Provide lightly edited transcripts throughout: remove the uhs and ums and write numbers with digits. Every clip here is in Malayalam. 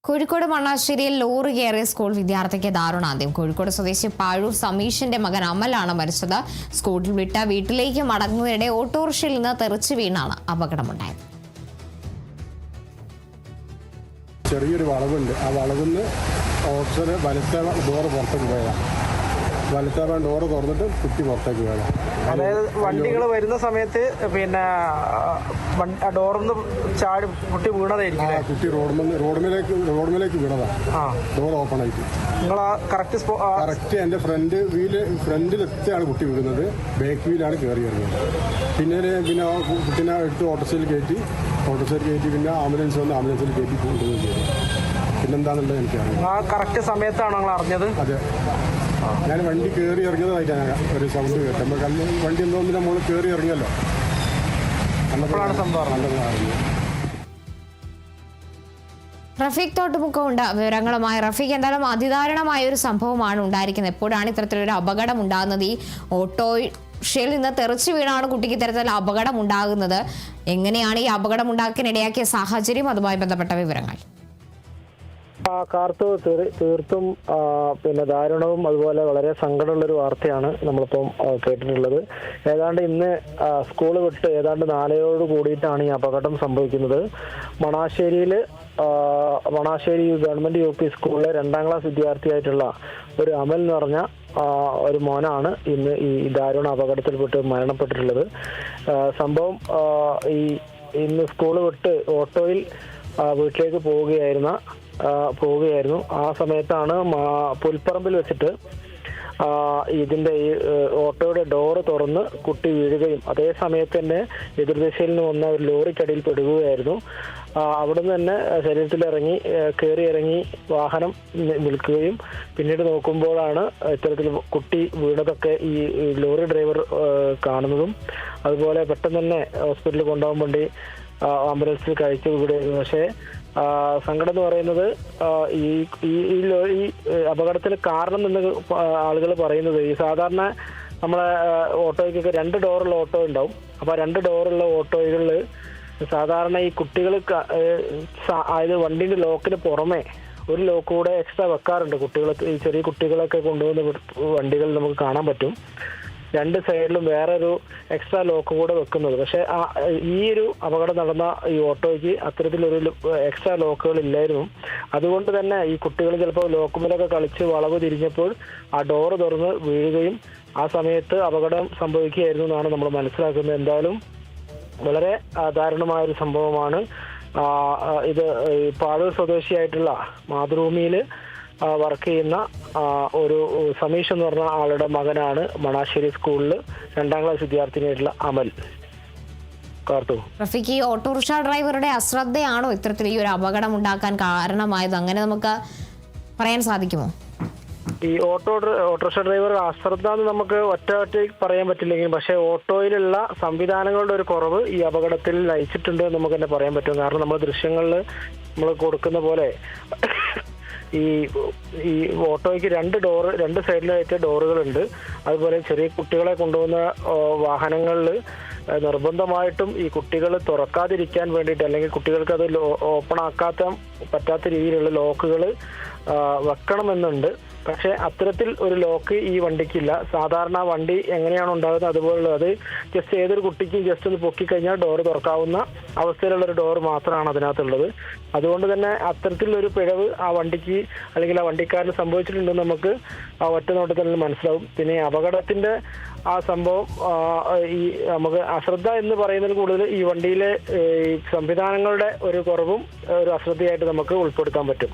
കോഴിക്കോട് മണ്ണാശ്ശേരിയിൽ ലോറി കയറിയ സ്കൂൾ വിദ്യാർത്ഥിക്ക് ദാരുണാന്ത്യം. കോഴിക്കോട് സ്വദേശി പാഴൂർ സമീഷിന്റെ മകൻ അമലാണ് മരിച്ചത്. സ്കൂളിൽ വിട്ട വീട്ടിലേക്ക് മടങ്ങുന്നതിനിടെ ഓട്ടോറിക്ഷയിൽ നിന്ന് തെറിച്ചു വീണാണ് അപകടമുണ്ടായത്. ചെറിയൊരു വളവുണ്ട്. ആ വളവിന്ന് ഓട്ടോറിക്ഷ വലത്തെ ഡോറ് പുറത്തേക്ക് പോയതാണ്. വലത്തെ ഡോറ് തുറന്നിട്ട് കുട്ടി പുറത്തേക്ക് പോയതാണ്. അതായത് വണ്ടികൾ വരുന്ന സമയത്ത് പിന്നെ ഡോറിന്ന് ചാടി കുട്ടി വീണതായിരിക്കും. കുട്ടി റോഡുമേലേക്ക് വീണതാണ്. ഡോർ ഓപ്പൺ ആയിട്ട് നിങ്ങൾ കറക്റ്റ് എൻ്റെ ഫ്രണ്ടിലെത്തിയാണ് കുട്ടി വീഴുന്നത്. ബാക്ക് വീലാണ് കയറി വരുന്നത്. പിന്നെ കുട്ടീനെ എടുത്ത് ഓട്ടോറിക്ഷയിൽ കയറ്റി പിന്നെ ആംബുലൻസ് വന്ന് ആംബുലൻസിൽ കയറ്റി കൊണ്ടുപോയി ചെയ്തു. പിന്നെന്താണെന്നുള്ളത് എനിക്കറിയാം. ആ കറക്റ്റ് സമയത്താണ് നിങ്ങൾ അറിഞ്ഞത്? അതെ, ഞാൻ വണ്ടി കയറി ഇറങ്ങിയതായിട്ടാണ് ഒരു സൗണ്ട് കേട്ടത്. നമ്മൾ വണ്ടി എന്തോന്നില്ല മുകളിൽ കയറി ഇറങ്ങിയല്ലോ, അപ്പോഴാണ് സംഭവം അറിഞ്ഞത്. റഫീഖ് തോട്ടുമുക്കമുണ്ട് വിവരങ്ങളുമായി. റഫീഖ്, എന്തായാലും അതിദാരുണമായ ഒരു സംഭവമാണ് ഉണ്ടായിരിക്കുന്നത്. എപ്പോഴാണ് ഇത്തരത്തിലൊരു അപകടം ഉണ്ടാകുന്നത്? ഈ ഓട്ടോറിക്ഷയിൽ നിന്ന് തെറിച്ചു വീണാണ് കുട്ടിക്ക് ഇത്തരത്തിൽ അപകടം ഉണ്ടാകുന്നത്. എങ്ങനെയാണ് ഈ അപകടം ഉണ്ടാക്കാൻ ഇടയാക്കിയ സാഹചര്യം, അതുമായി ബന്ധപ്പെട്ട വിവരങ്ങൾ? തീർത്തും പിന്നെ ദാരുണവും അതുപോലെ വളരെ സങ്കടമുള്ളൊരു വാർത്തയാണ് നമ്മളിപ്പം കേട്ടിട്ടുള്ളത്. ഏതാണ്ട് ഇന്ന് സ്കൂൾ വിട്ട് ഏതാണ്ട് 4 കൂടിയിട്ടാണ് ഈ അപകടം സംഭവിക്കുന്നത്. മണാശ്ശേരി ഗവൺമെന്റ് UP സ്കൂളിലെ 2ാം ക്ലാസ് വിദ്യാർത്ഥിയായിട്ടുള്ള ഒരു അമൽ എന്ന് പറഞ്ഞ ഒരു മോനാണ് ഇന്ന് ഈ ദാരുണ അപകടത്തിൽപ്പെട്ട് മരണപ്പെട്ടിട്ടുള്ളത്. സംഭവം ഇന്ന് സ്കൂൾ വിട്ട് ഓട്ടോയിൽ വീട്ടിലേക്ക് പോവുകയായിരുന്നു. ആ സമയത്താണ് പുൽപ്പറമ്പിൽ വെച്ചിട്ട് ഇതിന്റെ ഈ ഓട്ടോയുടെ ഡോറ് തുറന്ന് കുട്ടി വീഴുകയും അതേ സമയത്ത് തന്നെ എതിർദിശയിൽ നിന്ന് വന്ന ഒരു ലോറിക്കടിയിൽ പെടുകയായിരുന്നു. അവിടുന്ന് തന്നെ കയറി ഇറങ്ങി വാഹനം നിൽക്കുകയും പിന്നീട് നോക്കുമ്പോഴാണ് ഇത്തരത്തിൽ കുട്ടി വീണതൊക്കെ ഈ ലോറി ഡ്രൈവർ കാണുന്നതും. അതുപോലെ പെട്ടെന്ന് തന്നെ ഹോസ്പിറ്റലിൽ കൊണ്ടുപോകാൻ വേണ്ടി ആംബുലൻസിൽ കഴിച്ചു വിടുകയായിരുന്നു. പക്ഷേ സങ്കടം എന്ന് പറയുന്നത് ഈ അപകടത്തിന് കാരണം എന്ന് ആളുകൾ പറയുന്നത്, ഈ സാധാരണ നമ്മളെ ഓട്ടോയ്ക്കൊക്കെ 2 ഡോറുള്ള ഓട്ടോ ഉണ്ടാവും. അപ്പോൾ 2 ഡോറുള്ള ഓട്ടോകളിൽ സാധാരണ ഈ കുട്ടികൾ അതായത് വണ്ടിന്റെ ലോക്കിന് പുറമെ ഒരു ലോക്ക് കൂടെ എക്സ്ട്രാ വെക്കാറുണ്ട്. ഈ ചെറിയ കുട്ടികളൊക്കെ കൊണ്ടുപോകുന്ന വണ്ടികൾ നമുക്ക് കാണാൻ പറ്റും. 2 സൈഡിലും വേറൊരു എക്സ്ട്രാ ലോക്ക് കൂടെ വെക്കുന്നത്. പക്ഷെ ഈ ഒരു അപകടം നടന്ന ഈ ഓട്ടോയ്ക്ക് അത്തരത്തിലൊരു എക്സ്ട്രാ ലോക്കുകൾ ഇല്ലായിരുന്നു. അതുകൊണ്ട് തന്നെ ഈ കുട്ടികൾ ചിലപ്പോൾ ലോക്കുമേലൊക്കെ കളിച്ച് വളവ് തിരിഞ്ഞപ്പോൾ ആ ഡോറ് തുറന്ന് വീഴുകയും ആ സമയത്ത് അപകടം സംഭവിക്കുകയായിരുന്നു എന്നാണ് നമ്മൾ മനസ്സിലാക്കുന്നത്. എന്തായാലും വളരെ ദാരുണമായൊരു സംഭവമാണ് ഇത്. പാഴൂർ സ്വദേശിയായിട്ടുള്ള മാതൃഭൂമിയിൽ വർക്ക് ചെയ്യുന്ന ഒരു സമീഷ് എന്ന് പറഞ്ഞ ആളുടെ മകനാണ് മണാശ്ശേരി സ്കൂളിൽ 2ാം ക്ലാസ് വിദ്യാർത്ഥിനിയായിട്ടുള്ള അമൽ. റഫീഖ്, ഈ ഓട്ടോറിക്ഷ ഡ്രൈവറുടെ അശ്രദ്ധയാണോ ഇത്തരത്തിൽ ഈ ഒരു അപകടം ഉണ്ടാക്കാൻ കാരണമായത്? അങ്ങനെ നമുക്ക് പറയാൻ സാധിക്കുമോ? ഈ ഓട്ടോറിക്ഷ ഡ്രൈവർ അശ്രദ്ധ എന്ന് നമുക്ക് ഒറ്റ പറയാൻ പറ്റില്ലെങ്കിലും, പക്ഷേ ഓട്ടോയിലുള്ള സംവിധാനങ്ങളുടെ ഒരു കുറവ് ഈ അപകടത്തിൽ നയിച്ചിട്ടുണ്ട് എന്ന് നമുക്ക് തന്നെ പറയാൻ പറ്റും. കാരണം നമ്മൾ ദൃശ്യങ്ങളിൽ നമ്മൾ കൊടുക്കുന്ന പോലെ ഈ ഓട്ടോയ്ക്ക് 2 സൈഡിലായിട്ട് ഡോറുകളുണ്ട്. അതുപോലെ ചെറിയ കുട്ടികളെ കൊണ്ടുപോകുന്ന വാഹനങ്ങളിൽ നിർബന്ധമായിട്ടും ഈ കുട്ടികൾ തുറക്കാതിരിക്കാൻ വേണ്ടിയിട്ട്, അല്ലെങ്കിൽ കുട്ടികൾക്ക് അത് ഓപ്പൺ പറ്റാത്ത രീതിയിലുള്ള ലോക്കുകൾ വെക്കണമെന്നുണ്ട്. പക്ഷെ അത്തരത്തിൽ ഒരു ലോക്ക് ഈ വണ്ടിക്കില്ല. സാധാരണ വണ്ടി എങ്ങനെയാണ് ഉണ്ടാകുന്നത് അതുപോലുള്ള, അത് ജസ്റ്റ് ഏതൊരു കുട്ടിക്കും ജസ്റ്റ് ഒന്ന് പൊക്കിക്കഴിഞ്ഞാൽ ഡോറ് തുറക്കാവുന്ന അവസ്ഥയിലുള്ളൊരു ഡോറ് മാത്രമാണ് അതിനകത്തുള്ളത്. അതുകൊണ്ട് തന്നെ അത്തരത്തിലൊരു പിഴവ് ആ വണ്ടിക്ക് അല്ലെങ്കിൽ ആ വണ്ടിക്കാരന് സംഭവിച്ചിട്ടുണ്ടെന്ന് നമുക്ക് ആ ഒറ്റ നോട്ടത്തിൽ മനസ്സിലാവും. പിന്നെ അപകടത്തിന്റെ ആ സംഭവം ഈ നമുക്ക് അശ്രദ്ധ എന്ന് പറയുന്നതിൽ കൂടുതൽ ഈ വണ്ടിയിലെ സംവിധാനങ്ങളുടെ ഒരു കുറവും ഒരു അശ്രദ്ധയായിട്ട് നമുക്ക് ഉൾപ്പെടുത്താൻ പറ്റും.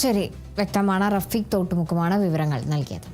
ശരി, വ്യക്തമാണ്. റഫീഖ് തോട്ടുമുക്കമാണ് വിവരങ്ങൾ നൽകിയത്.